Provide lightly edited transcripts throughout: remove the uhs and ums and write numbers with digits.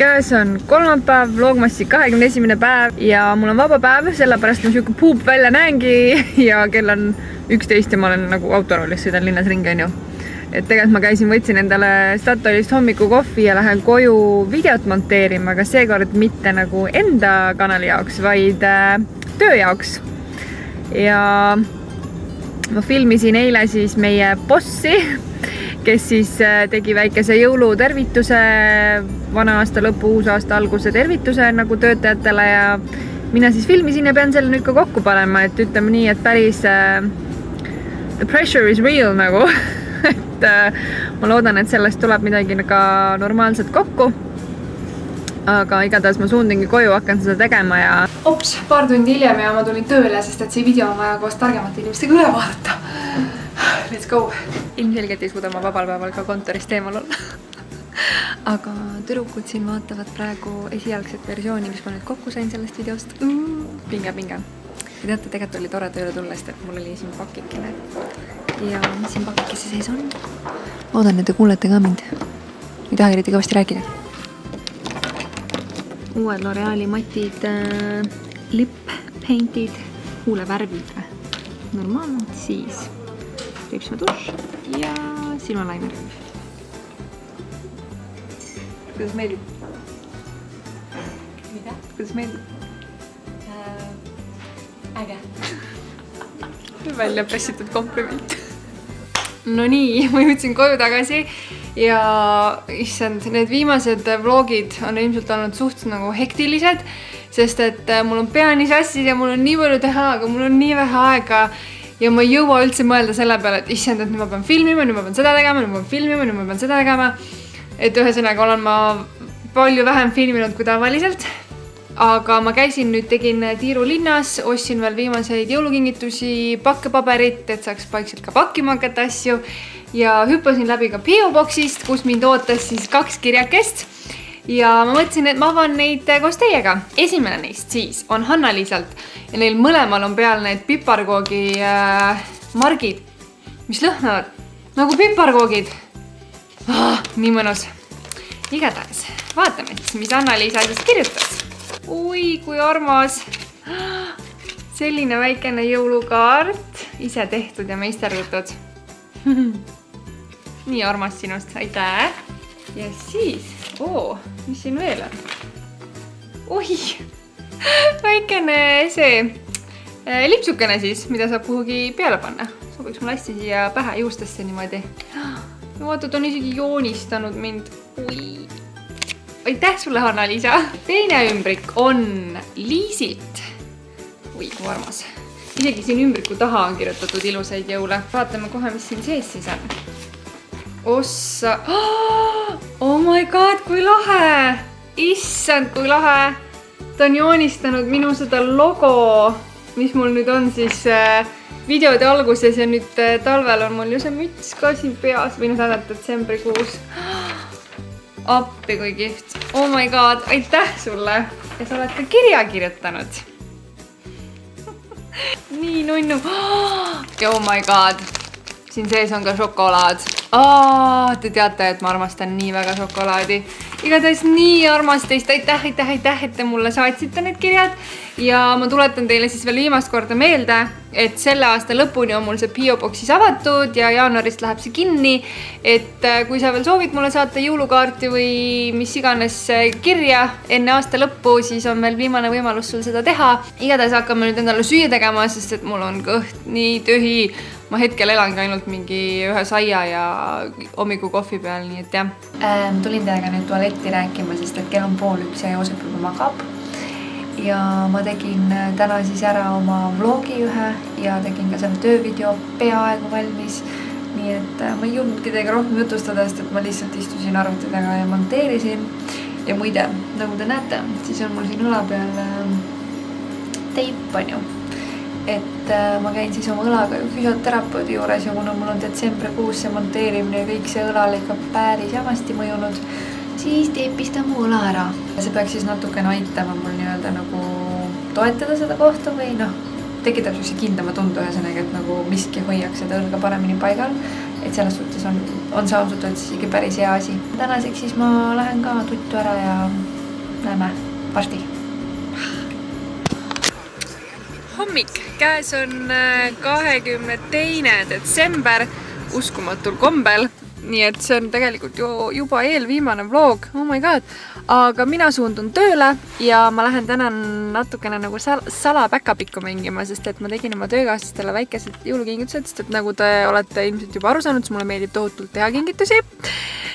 käes on kolmapäev, Vlogmassi 21. päev ja mul on vaba päev, sellepärast ma siuke puup välja näengi ja kell on 11 ja ma olen nagu autoroolis, sõidan linnas ringi, onju. Et tegelikult ma käisin, võtsin endale Statoilist hommikukohvi ja lähen koju videot monteerima, aga seekord mitte nagu enda kanali jaoks, vaid töö jaoks. Ja ma filmisin eile siis meie bossi, kes siis tegi väikese jõulutervituse, vana aasta lõpu, uus aasta alguse tervituse nagu töötajatele ja mina siis filmisin ja pean selle nüüd ka kokku panema, et ütleme nii, et päris the pressure is real nagu, et ma loodan, et sellest tuleb midagi ka normaalselt kokku. Aga igatahes ma suundingi koju, hakkan seda tegema ja... Ops, paar tundi hiljem ja ma tulin tööle, sest et see video on vaja koos targemate inimestega üle vaadata. Let's go! Ilmselgelt ei suuda ma vabal päeval ka kontorist eemal olla. Aga tüdrukud siin vaatavad praegu esialgset versiooni, mis ma nüüd kokku sain sellest videost. Pinge. Ja teate, tegelikult oli tore tööle tulla, sest et mul oli siin pakikene. Ja mis siin pakikesse sees on? Loodan, et te kuulete ka mind. Ei taha eriti kõvasti rääkida. Uued L'Oreali matid, lip paintid, huulevärvid. Normaalne, siis lipsmaduš ja silmalaimer. Kuidas meeldib? Mida? Kuidas meeldib? Äge. Välja pressitud kompliment. No nii, ma jõudsin koju tagasi ja issand, need viimased vlogid on ilmselt olnud suht nagu hektilised, sest et mul on pea nii sassis ja mul on nii palju teha, aga mul on nii vähe aega ja ma ei jõua üldse mõelda selle peale, et issand, et nüüd ma pean filmima, nüüd ma pean seda tegema, nüüd ma pean filmima, nüüd ma pean seda tegema. Et ühesõnaga olen ma palju vähem filminud kui tavaliselt. Aga ma käisin nüüd, tegin Tiiru linnas, ostsin veel viimaseid jõulukingitusi, pakkepaberit, et saaks paikselt ka pakkima hakata asju ja hüppasin läbi ka PO-boxist, kus mind ootas siis 2 kirjakest ja ma mõtlesin, et ma avan neid koos teiega. Esimene neist siis on Hanna-Liisalt ja neil mõlemal on peal need piparkoogi margid, mis lõhnavad nagu piparkoogid. Nii mõnus. Igatahes, vaatame siis, mis Hanna-Liisa siis kirjutas. Ui, kui armas. Selline väikene jõulukaart, ise tehtud ja meisterdutud. Nii armas sinust, aitäh. Ja siis, mis siin veel on? Ui, väikene see lipsukene siis, mida saab kuhugi peale panna. Sobiks mul hästi siia pähe juustesse niimoodi. Vaatad, on isegi joonistanud mind. Ui. Aitäh sulle, Hanna-Liisa! Teine ümbrik on Liisilt. Ui, kui armas. Isegi siin ümbriku taha on kirjutatud ilusaid jõule. Vaatame kohe, mis siin sees siis on. Ossa! Oh my god, kui lahe! Issand, kui lahe! Ta on joonistanud minu seda logo, mis mul nüüd on siis videode alguses ja nüüd talvel on mul ju see müts ka siin peas või nüüd detsembrikuus. Appi kui kihvt. Oh my god, aitäh sulle. Ja sa oled ka kirja kirjutanud. Nii nunnu. Oh my god. Siin sees on ka šokolaad. Te teate, et ma armastan nii väga šokolaadi. Igatahes nii armas teist. Aitäh, et te mulle saatsite need kirjad. Ja ma tuletan teile siis veel viimast korda meelde, et selle aasta lõpuni on mul see PO-boxis avatud ja jaanuarist läheb see kinni. Et kui sa veel soovid mulle saata jõulukaarti või mis iganes kirja enne aasta lõppu, siis on veel viimane võimalus sul seda teha. Igatahes hakkame nüüd endale süüa tegema, sest et mul on kõht nii tühi. Ma hetkel elangi ainult mingi ühe saia ja hommiku kohvi peal, nii et jah. Tulin teiega nüüd tualetti rääkima, sest et kell on 12:30 ja Joosep juba magab. Ja ma tegin täna siis ära oma vlogi ühe ja tegin ka selle töövideo peaaegu valmis. Nii et ma ei jõudnudki teiega rohkem jutustada, sest et ma lihtsalt istusin arvuti taga ja monteerisin. Ja muide, nagu te näete, siis on mul siin õla peal teip, on ju. Et ma käin siis oma õlaga füsioterapeudi juures ja kuna mul on detsembrikuus see monteerimine ja kõik see õlale ikka päris jamasti mõjunud, siis teepis ta mu õla ära. See peaks siis natukene aitama mul nii-öelda nagu toetada seda kohta või tekitab see kindlama tundu ühesõnaga, et nagu miski hoiaks seda õlga paremini paigal. Et selles suhtes on see ausalt öeldes isegi päris hea asi. Tänaseks siis ma lähen ka tuttu ära ja näeme varsti. Hommik, käes on 22. detsember, uskumatul kombel. Nii et see on tegelikult juba eelviimane vlog, oh my god. Aga mina suundun tööle ja ma lähen täna natukene nagu salapäkapikku mängima, sest et ma tegin oma töökaaslastele väikesed jõulukingitused, sest et nagu te olete ilmselt juba aru saanud, siis mulle meeldib tohutult teha kingitusi.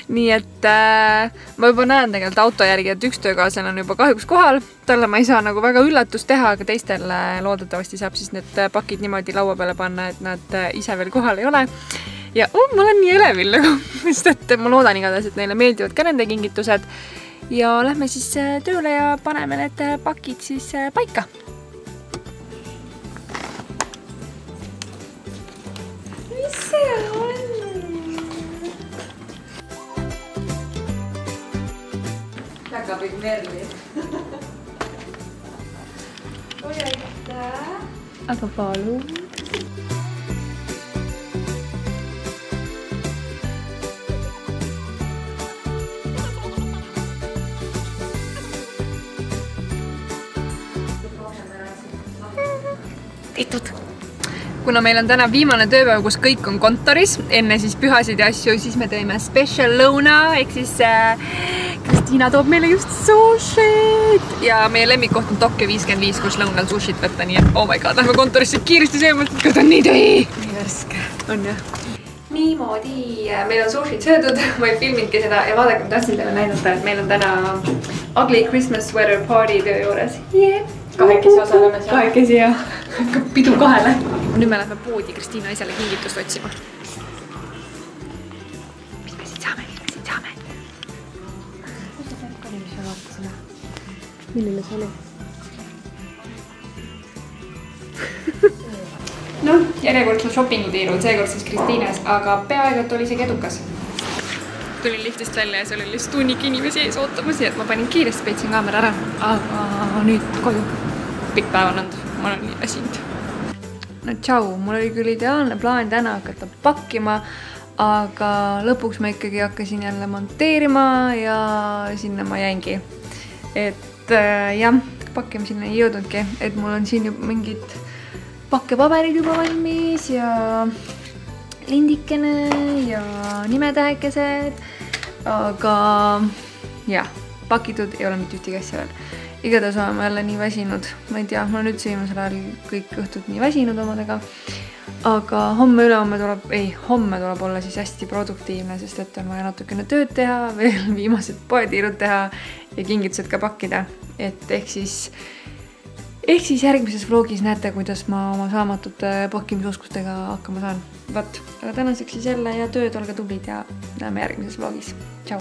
Nii et ma juba näen tegelikult auto järgi, et üks töökaaslane on juba kahjuks kohal. Talle ma ei saa nagu väga üllatust teha, aga teistel loodetavasti saab siis need pakid niimoodi laua peale panna, et nad ise veel kohal ei ole. Ja ma olen nii elevil nagu, sest et ma loodan igatahes, et neile meeldivad ka nende kingitused. Ja lähme siis tööle ja paneme need pakid siis paika. Mis see on? Väga kõik merli. Oi aitäh. Aga palun. Kuna meil on täna viimane tööpäev, kus kõik on kontoris, enne siis pühasid ja asju, siis me teeme special lõuna, ehk siis Kristiina toob meile just sushit ja meie lemmikkoht on Tokyo 55, kus lõunal sushit võtta, nii et oh my god, lähme kontorisse kiiresti söömalt, et on nii tühi! Nii värske. On jah. Niimoodi, meil on sushit söödud, ma ei filminudki seda ja vaadake, ma tahtsin teile näidata, et meil on täna Ugly Christmas Sweater Party töö juures. Kahekesi osaleme seal. Kahekesi ja pidu kahele. Nüüd me lähme poodi Kristiina isale kingitust otsima. Mis me siit saame? Mis me siit saame? Milline see oli? Noh, järjekordselt shoppingutiirul, seekord siis Kristiines, aga peaaegu et oli isegi edukas. Tulin liftist välja ja see oli lihtsalt hunnik inimesi ees ootamas, et ma panin kiiresti, peitsin kaamera ära. Aga nüüd koju. Pikk päev on olnud, ma olen nii väsinud. No tšau, mul oli küll ideaalne plaan täna hakata pakkima, aga lõpuks ma ikkagi hakkasin jälle monteerima ja sinna ma jäingi. Et jah, pakkimiseni ei jõudnudki, et mul on siin juba mingid pakkepaberid juba valmis ja lindikene ja nimetähekesed, aga jah, pakitud ei ole mitte ühtegi asja veel. Igatahes oleme jälle nii väsinud. Ma ei tea, ma olen üldse viimasel ajal kõik õhtud nii väsinud omadega. Aga homme tuleb olla siis hästi produktiivne, sest et on vaja natukene tööd teha, veel viimased poetiirud teha ja kingitused ka pakkida. Et ehk siis järgmises vlogis näete, kuidas ma oma saamatute pakkimisoskustega hakkama saan. Aga tänaseks siis jälle ja tööd, olge tublid ja näeme järgmises vlogis. Tšau!